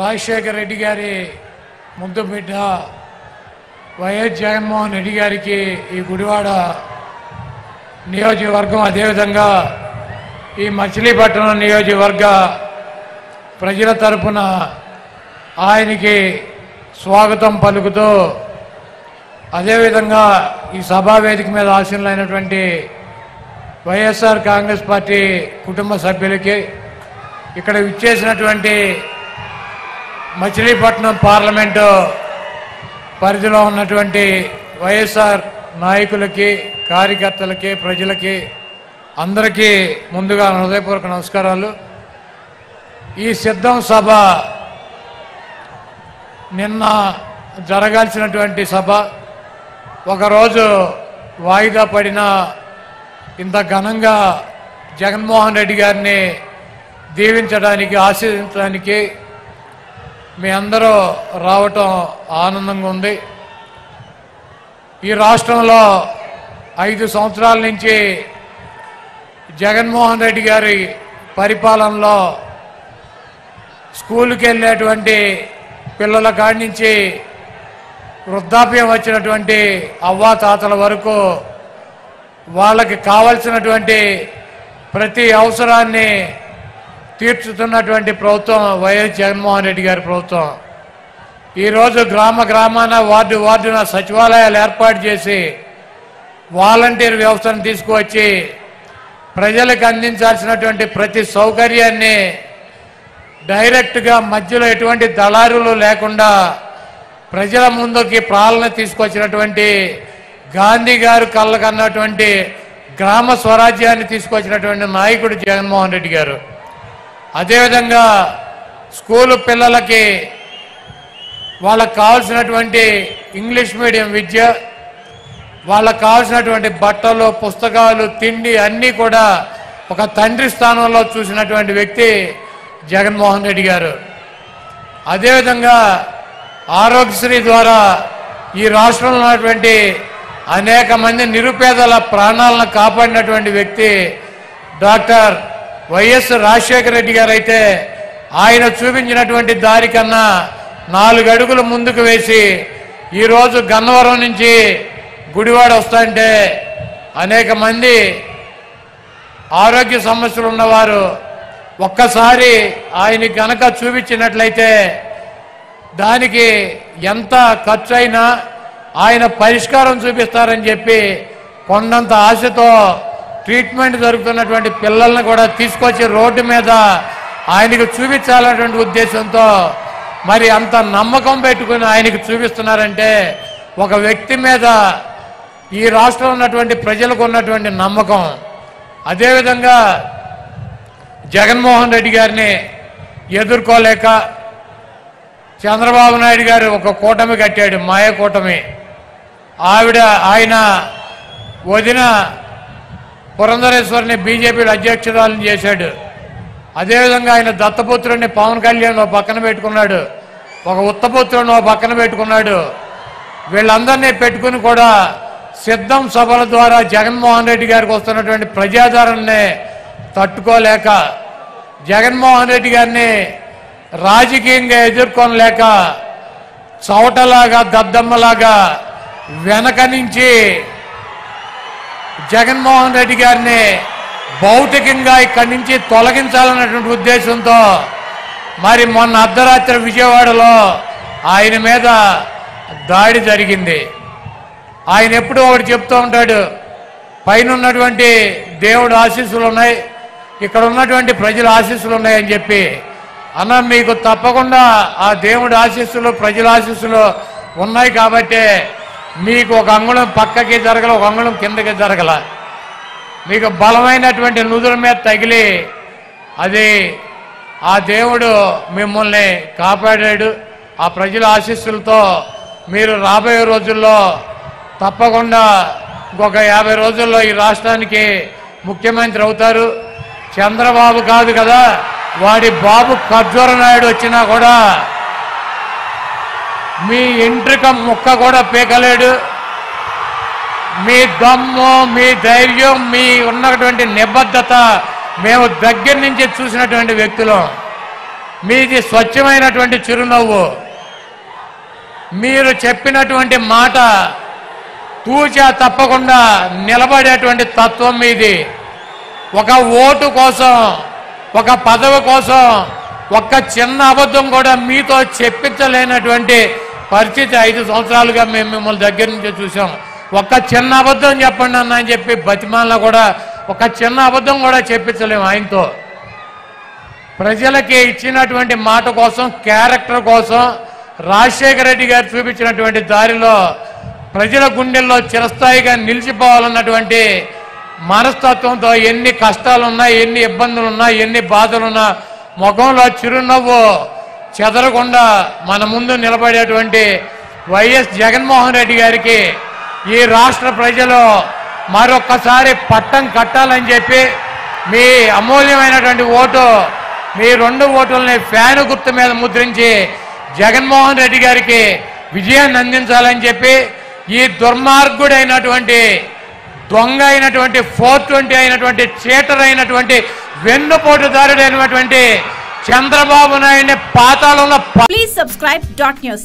రాజశేఖర రెడ్డి గారి ముద్దు బిడ్డ వైఎస్ జగన్మోహన్ రెడ్డి గారికి ఈ గుడివాడ నియోజకవర్గం అదేవిధంగా ఈ మచిలీపట్నం నియోజకవర్గ ప్రజల తరపున ఆయనకి స్వాగతం పలుకుతూ అదేవిధంగా ఈ సభా వేదిక మీద ఆసీనులైనటువంటి వైఎస్ఆర్ కాంగ్రెస్ పార్టీ కుటుంబ సభ్యులకి ఇక్కడ విచ్చేసినటువంటి మచిలీపట్నం పార్లమెంటు పరిధిలో ఉన్నటువంటి వైఎస్ఆర్ నాయకులకి కార్యకర్తలకి ప్రజలకి అందరికీ ముందుగా హృదయపూర్వక నమస్కారాలు. ఈ సిద్ధం సభ నిన్న జరగాల్సినటువంటి సభ ఒకరోజు వాయిదా పడిన ఇంత ఘనంగా జగన్మోహన్ రెడ్డి గారిని దీవించడానికి ఆశీర్వదించడానికి మీ అందరూ రావటం ఆనందంగా ఉంది. ఈ రాష్ట్రంలో 5 సంవత్సరాల నుంచి జగన్మోహన్ రెడ్డి గారి పరిపాలనలో స్కూల్కి వెళ్ళేటువంటి పిల్లల కాడి నుంచి వృద్ధాప్యం వచ్చినటువంటి అవ్వాతాతల వరకు వాళ్ళకి కావలసినటువంటి ప్రతి అవసరాన్ని తీర్చుతున్నటువంటి ప్రభుత్వం వైఎస్ జగన్మోహన్ రెడ్డి గారి ప్రభుత్వం. ఈరోజు గ్రామాన వార్డున సచివాలయాలు ఏర్పాటు చేసి వాలంటీర్ వ్యవస్థను తీసుకువచ్చి ప్రజలకు అందించాల్సినటువంటి ప్రతి సౌకర్యాన్ని డైరెక్ట్గా మధ్యలో ఎటువంటి దళారులు లేకుండా ప్రజల ముందుకి పాలన తీసుకొచ్చినటువంటి గాంధీ గారు కళ్ళకన్నటువంటి గ్రామ స్వరాజ్యాన్ని తీసుకొచ్చినటువంటి నాయకుడు జగన్మోహన్ రెడ్డి గారు. అదేవిధంగా స్కూలు పిల్లలకి వాళ్ళకు కావాల్సినటువంటి ఇంగ్లీష్ మీడియం విద్య, వాళ్ళకు కావాల్సినటువంటి బట్టలు, పుస్తకాలు, తిండి అన్నీ కూడా ఒక తండ్రి స్థానంలో చూసినటువంటి వ్యక్తి జగన్మోహన్ రెడ్డి గారు. అదేవిధంగా ఆరోగ్యశ్రీ ద్వారా ఈ రాష్ట్రంలో ఉన్నటువంటి అనేక మంది నిరుపేదల ప్రాణాలను కాపాడినటువంటి వ్యక్తి డాక్టర్ వైఎస్ రాజశేఖర రెడ్డి గారు. అయితే ఆయన చూపించినటువంటి దారి కన్నా 4 అడుగులు ముందుకు వేసి ఈరోజు గన్నవరం నుంచి గుడివాడ వస్తుంటే అనేక మంది ఆరోగ్య సమస్యలు ఉన్నవారు ఒక్కసారి ఆయన కనుక చూపించినట్లయితే దానికి ఎంత ఖర్చు అయినా ఆయన పరిష్కారం చూపిస్తారని చెప్పి కొండంత ఆశతో ట్రీట్మెంట్ జరుగుతున్నటువంటి పిల్లల్ని కూడా తీసుకొచ్చి రోడ్డు మీద ఆయనకు చూపించాలన్నటువంటి ఉద్దేశంతో మరి అంత నమ్మకం పెట్టుకుని ఆయనకు చూపిస్తున్నారంటే ఒక వ్యక్తి మీద ఈ రాష్ట్రంలో ఉన్నటువంటి ప్రజలకు ఉన్నటువంటి నమ్మకం. అదేవిధంగా జగన్మోహన్ రెడ్డి గారిని ఎదుర్కోలేక చంద్రబాబు నాయుడు గారు ఒక కూటమి కట్టాడు, మాయ కూటమి. ఆయన వదిన పురంధరేశ్వరిని బీజేపీలో అధ్యక్షురాలను చేశాడు. అదేవిధంగా ఆయన దత్తపుత్రుడిని పవన్ కళ్యాణ్ ఒక పక్కన పెట్టుకున్నాడు, ఒక ఉత్తపుత్రుడిని ఒక పక్కన పెట్టుకున్నాడు. వీళ్ళందరినీ పెట్టుకుని కూడా సిద్ధం సభల ద్వారా జగన్మోహన్ రెడ్డి గారికి వస్తున్నటువంటి ప్రజాదరణని తట్టుకోలేక జగన్మోహన్ రెడ్డి గారిని రాజకీయంగా ఎదుర్కొనలేక చవటలాగా దద్దమ్మలాగా వెనక నుంచి జగన్మోహన్ రెడ్డి గారిని భౌతికంగా ఇక్కడి నుంచి తొలగించాలన్నటువంటి ఉద్దేశంతో మరి మొన్న అర్ధరాత్రి విజయవాడలో ఆయన మీద దాడి జరిగింది. ఆయన ఎప్పుడూ ఒకటి చెప్తూ ఉంటాడు, పైన ఉన్నటువంటి దేవుడు ఆశీస్సులు ఉన్నాయి, ఇక్కడ ఉన్నటువంటి ప్రజల ఆశీస్సులు ఉన్నాయని చెప్పి. అన్న మీకు తప్పకుండా ఆ దేవుడి ఆశీస్సులు ప్రజల ఆశీస్సులు ఉన్నాయి కాబట్టి మీకు ఒక అంగుళం పక్కకి జరగల, ఒక అంగుళం కిందకి జరగల. మీకు బలమైనటువంటి నుదుల మీద తగిలి అది ఆ దేవుడు మిమ్మల్ని కాపాడాడు. ఆ ప్రజల ఆశీస్సులతో మీరు రాబోయే రోజుల్లో తప్పకుండా ఇంకొక 50 రోజుల్లో ఈ రాష్ట్రానికి ముఖ్యమంత్రి అవుతారు. చంద్రబాబు కాదు కదా, వాడి బాబు ఖర్జూర నాయుడు వచ్చినా కూడా మీ ఎంట్రిక ముక్క కూడా పీకలేడు. మీ దమ్ము, మీ ధైర్యం, మీ ఉన్నటువంటి నిబద్ధత మేము దగ్గర నుంచి చూసినటువంటి వ్యక్తులం. మీది స్వచ్ఛమైనటువంటి చిరునవ్వు. మీరు చెప్పినటువంటి మాట తూచా తప్పకుండా నిలబడేటువంటి తత్వం మీది. ఒక ఓటు కోసం, ఒక పదవి కోసం ఒక్క చిన్న అబద్ధం కూడా మీతో చెప్పించలేనటువంటి పరిస్థితి 5 సంవత్సరాలుగా మేము మిమ్మల్ని దగ్గర నుంచి చూసాం. ఒక్క చిన్న అబద్ధం చెప్పండి అన్న అని చెప్పి బతిమాలను కూడా ఒక చిన్న అబద్ధం కూడా చెప్పించలేము ఆయనతో. ప్రజలకి ఇచ్చినటువంటి మాట కోసం, క్యారెక్టర్ కోసం రాజశేఖర రెడ్డి గారు చూపించినటువంటి దారిలో ప్రజల గుండెల్లో చిరస్థాయిగా నిలిచిపోవాలన్నటువంటి మనస్తత్వంతో ఎన్ని కష్టాలున్నా, ఎన్ని ఇబ్బందులున్నా, ఎన్ని బాధలున్నా ముఖంలో చిరునవ్వు చెదరకుండా మన ముందు నిలబడేటువంటి వైఎస్ జగన్మోహన్ రెడ్డి గారికి ఈ రాష్ట్ర ప్రజలు మరొక్కసారి పట్టం కట్టాలని చెప్పి మీ అమూల్యమైనటువంటి ఓటు, మీ 2 ఓటుల్ని ఫ్యాను గుర్తు మీద ముద్రించి జగన్మోహన్ రెడ్డి గారికి విజయాన్ని అందించాలని చెప్పి ఈ దుర్మార్గుడైనటువంటి దొంగ అయినటువంటి 420 అయినటువంటి చీటర్ అయినటువంటి వెన్నుపోటుదారుడైనటువంటి చంద్రబాబు నాయుడిని పాతాళంలో Please subscribe .news.